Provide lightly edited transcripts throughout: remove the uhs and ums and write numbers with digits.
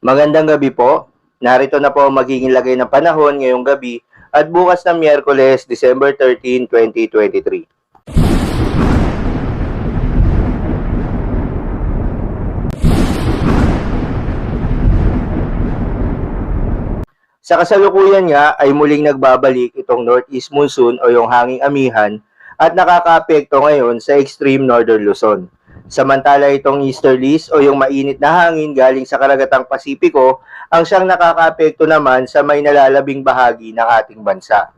Magandang gabi po. Narito na po ang magiging lagay ng panahon ngayong gabi at bukas ng Miyerkules, December 13, 2023. Sa kasalukuyan nga ay muling nagbabalik itong Northeast Monsoon o yung hanging amihan at nakakaapekto ngayon sa extreme northern Luzon. Samantala itong easterlies o yung mainit na hangin galing sa karagatang Pasipiko ang siyang nakakaapekto naman sa may nalalabing bahagi ng ating bansa.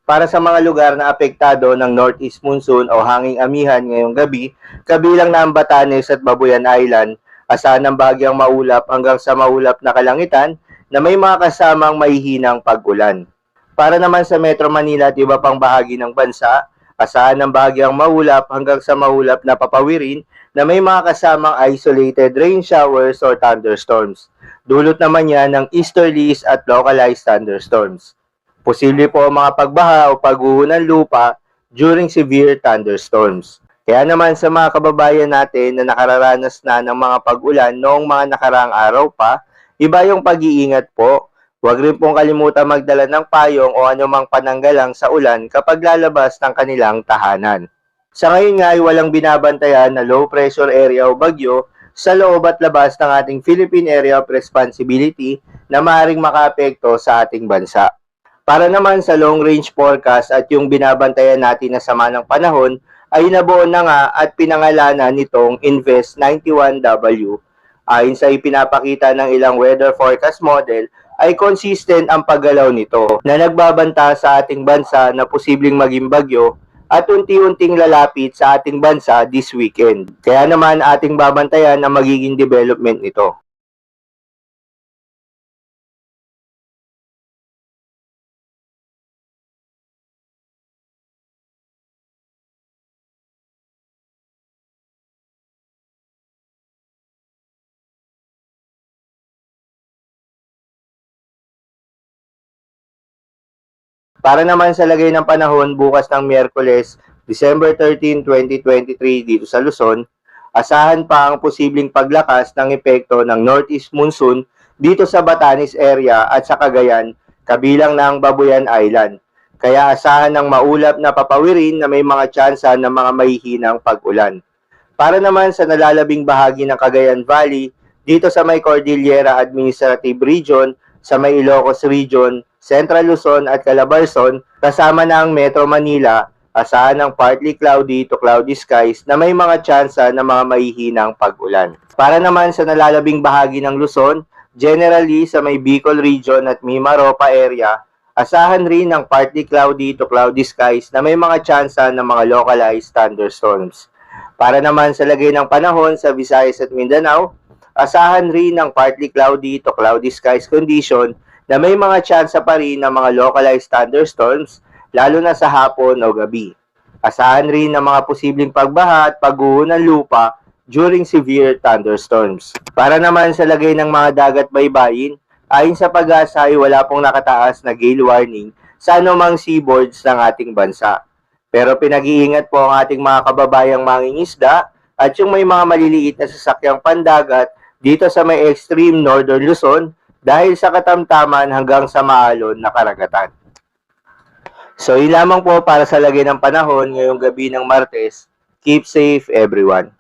Para sa mga lugar na apektado ng Northeast Monsoon o hanging amihan ngayong gabi, kabilang na ang Batanes at Babuyan Island, asahan ng bagyang maulap hanggang sa maulap na kalangitan na may mga kasamang mahihinang pag-ulan. Para naman sa Metro Manila at iba pang bahagi ng bansa, asahan ng bagyang maulap hanggang sa maulap na papawirin na may mga kasamang isolated rain showers or thunderstorms. Dulot naman yan ng easterlies at localized thunderstorms. Posible po ang mga pagbaha o pagguho ng lupa during severe thunderstorms. Kaya naman sa mga kababayan natin na nakararanas na ng mga pag-ulan noong mga nakaraang araw pa, iba yung pag-iingat po. Huwag rin pong kalimutan magdala ng payong o anumang pananggalang sa ulan kapag lalabas ng kanilang tahanan. Sa ngayon nga ay walang binabantayan na low pressure area o bagyo sa loob at labas ng ating Philippine Area of Responsibility na maaaring makaapekto sa ating bansa. Para naman sa long range forecast at yung binabantayan natin na sama ng panahon ay nabuo na nga at pinangalanan nitong Invest 91W. Ayon sa ipinapakita ng ilang weather forecast model ay consistent ang paggalaw nito na nagbabanta sa ating bansa na posibleng maging bagyo at unti-unting lalapit sa ating bansa this weekend. Kaya naman ating babantayan ang magiging development nito. Para naman sa lagay ng panahon bukas ng Miyerkules, December 13, 2023 dito sa Luzon, asahan pa ang posibleng paglakas ng epekto ng Northeast Monsoon dito sa Batanes area at sa Cagayan, kabilang ng Babuyan Island. Kaya asahan ng maulap na papawirin na may mga tsansa ng mga mahihinang pag-ulan. Para naman sa nalalabing bahagi ng Cagayan Valley, dito sa may Cordillera Administrative Region, sa may Ilocos Region, Central Luzon at Calabarzon, kasama na ang Metro Manila, asahan ng partly cloudy to cloudy skies na may mga tsansa ng mga mahihinang pag-ulan. Para naman sa nalalabing bahagi ng Luzon, generally sa may Bicol Region at Mimaropa area, asahan rin ng partly cloudy to cloudy skies na may mga tsansa ng mga localized thunderstorms. Para naman sa lagay ng panahon sa Visayas at Mindanao, asahan rin ng partly cloudy to cloudy skies condition na may mga tsansa pa rin ng mga localized thunderstorms lalo na sa hapon o gabi. Asahan rin ng mga posibleng pagbaha at pagguho ng lupa during severe thunderstorms. Para naman sa lagay ng mga dagat baybayin, ayon sa pag-asa ay wala pong nakataas na gale warning sa anumang seaboards ng ating bansa. Pero pinag-iingat po ang ating mga kababayang mangingisda at yung may mga maliliit na sasakyang pandagat dito sa may extreme northern Luzon dahil sa katamtaman hanggang sa maalon na karagatan. So, yun lamang po para sa lagay ng panahon ngayong gabi ng Martes. Keep safe everyone.